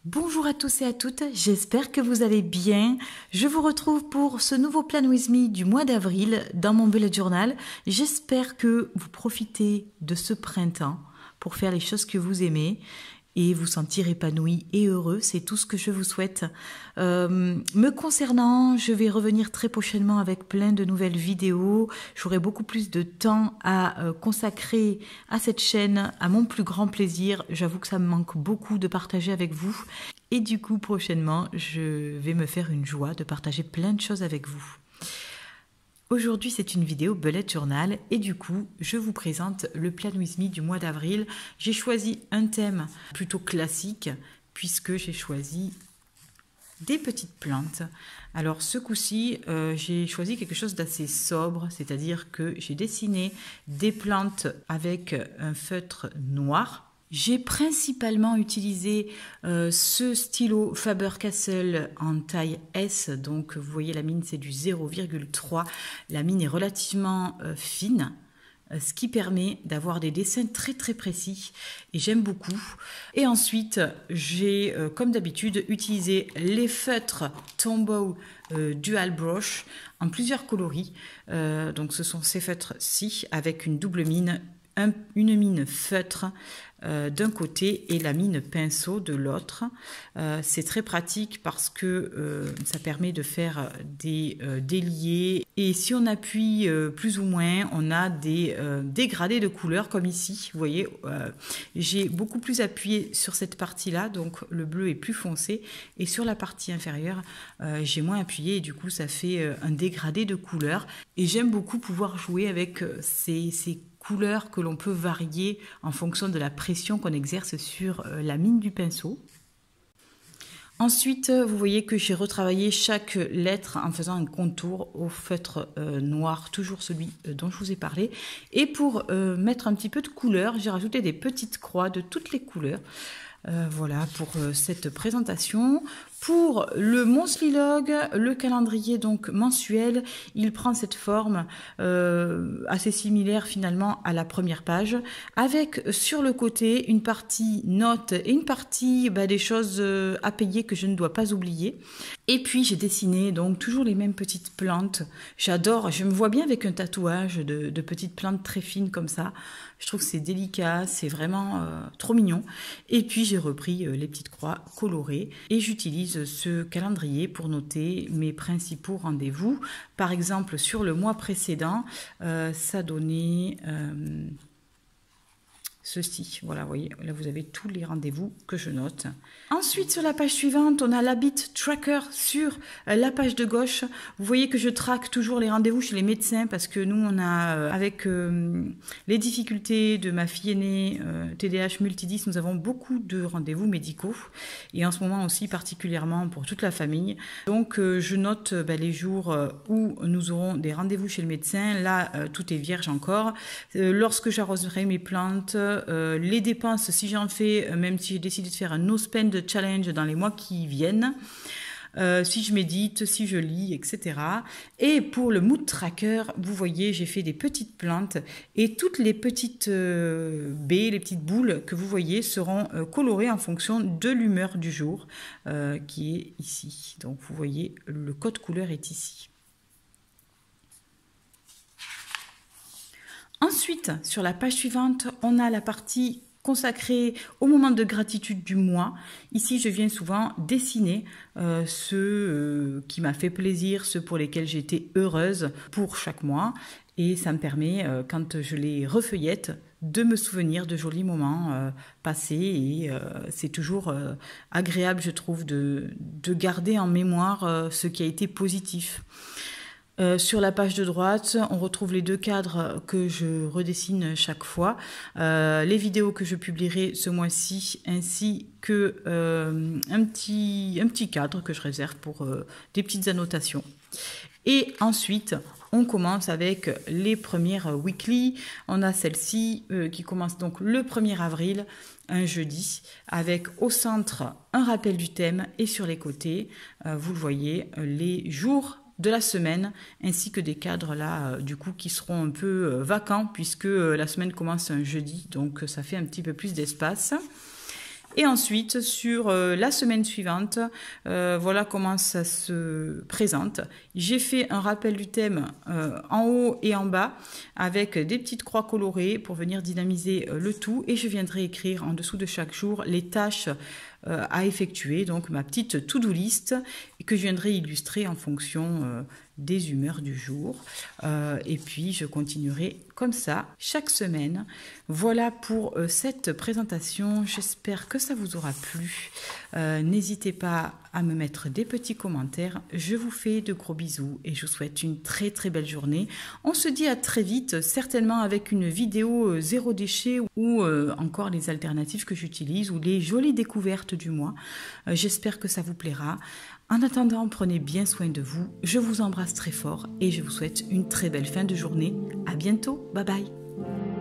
Bonjour à tous et à toutes, j'espère que vous allez bien. Je vous retrouve pour ce nouveau Plan With Me du mois d'avril dans mon bullet journal. J'espère que vous profitez de ce printemps pour faire les choses que vous aimez et vous sentir épanoui et heureux, c'est tout ce que je vous souhaite. Me concernant, je vais revenir très prochainement avec plein de nouvelles vidéos. J'aurai beaucoup plus de temps à consacrer à cette chaîne, à mon plus grand plaisir. J'avoue que ça me manque beaucoup de partager avec vous. Et du coup, prochainement, je vais me faire une joie de partager plein de choses avec vous. Aujourd'hui, c'est une vidéo bullet journal et du coup, je vous présente le Plan With Me du mois d'avril. J'ai choisi un thème plutôt classique puisque j'ai choisi des petites plantes. Alors ce coup-ci, j'ai choisi quelque chose d'assez sobre, c'est-à-dire que j'ai dessiné des plantes avec un feutre noir. J'ai principalement utilisé ce stylo Faber-Castell en taille S, donc vous voyez la mine c'est du 0,3, la mine est relativement fine, ce qui permet d'avoir des dessins très très précis et j'aime beaucoup. Et ensuite j'ai comme d'habitude utilisé les feutres Tombow Dual Brush en plusieurs coloris, donc ce sont ces feutres-ci avec une double mine, une mine feutre d'un côté et la mine pinceau de l'autre. C'est très pratique parce que ça permet de faire des déliés et si on appuie plus ou moins, on a des dégradés de couleurs comme ici. Vous voyez, j'ai beaucoup plus appuyé sur cette partie-là, donc le bleu est plus foncé et sur la partie inférieure, j'ai moins appuyé et du coup ça fait un dégradé de couleurs et j'aime beaucoup pouvoir jouer avec ces couleurs que l'on peut varier en fonction de la pression qu'on exerce sur la mine du pinceau. Ensuite, vous voyez que j'ai retravaillé chaque lettre en faisant un contour au feutre noir, toujours celui dont je vous ai parlé. Et pour mettre un petit peu de couleur, j'ai rajouté des petites croix de toutes les couleurs. Voilà pour cette présentation. Pour le monthly log, le calendrier donc mensuel, il prend cette forme assez similaire finalement à la première page, avec sur le côté une partie notes et une partie des choses à payer que je ne dois pas oublier. Et puis j'ai dessiné donc toujours les mêmes petites plantes. J'adore, je me vois bien avec un tatouage de petites plantes très fines comme ça. Je trouve que c'est délicat, c'est vraiment trop mignon. Et puis j'ai repris les petites croix colorées et j'utilise ce calendrier pour noter mes principaux rendez-vous. Par exemple, sur le mois précédent, ça donnait ceci. Voilà, vous voyez, là vous avez tous les rendez-vous que je note. Ensuite, sur la page suivante, on a l'habit tracker sur la page de gauche. Vous voyez que je traque toujours les rendez-vous chez les médecins parce que nous, on a, avec les difficultés de ma fille aînée, TDAH multidis, nous avons beaucoup de rendez-vous médicaux et en ce moment aussi particulièrement pour toute la famille. Donc, je note les jours où nous aurons des rendez-vous chez le médecin. Là, tout est vierge encore. Lorsque j'arroserai mes plantes, les dépenses, si j'en fais, même si j'ai décidé de faire un no spend challenge dans les mois qui viennent, si je médite, si je lis, etc. Et pour le mood tracker, vous voyez, j'ai fait des petites plantes et toutes les petites baies, les petites boules que vous voyez seront colorées en fonction de l'humeur du jour qui est ici. Donc vous voyez, le code couleur est ici. Ensuite, sur la page suivante, on a la partie consacrée au moment de gratitude du mois. Ici, je viens souvent dessiner ceux qui m'a fait plaisir, ceux pour lesquels j'étais heureuse pour chaque mois. Et ça me permet, quand je les refeuillette, de me souvenir de jolis moments passés. Et c'est toujours agréable, je trouve, de garder en mémoire ce qui a été positif. Sur la page de droite, on retrouve les deux cadres que je redessine chaque fois, les vidéos que je publierai ce mois-ci, ainsi que un petit cadre que je réserve pour des petites annotations. Et ensuite, on commence avec les premières weekly. On a celle-ci qui commence donc le 1er avril, un jeudi, avec au centre un rappel du thème et sur les côtés, vous le voyez, les jours de la semaine, ainsi que des cadres là, du coup, qui seront un peu vacants, puisque la semaine commence un jeudi, donc ça fait un petit peu plus d'espace. Et ensuite, sur la semaine suivante, voilà comment ça se présente. J'ai fait un rappel du thème en haut et en bas avec des petites croix colorées pour venir dynamiser le tout. Et je viendrai écrire en dessous de chaque jour les tâches à effectuer, donc ma petite to-do list que je viendrai illustrer en fonction des humeurs du jour. Et puis je continuerai comme ça chaque semaine. Voilà pour cette présentation. J'espère que ça vous aura plu. N'hésitez pas à me mettre des petits commentaires. Je vous fais de gros bisous et je vous souhaite une très très belle journée. On se dit à très vite, certainement avec une vidéo zéro déchet ou encore les alternatives que j'utilise ou les jolies découvertes du mois. J'espère que ça vous plaira. En attendant, prenez bien soin de vous. Je vous embrasse très fort et je vous souhaite une très belle fin de journée. À bientôt. Bye bye.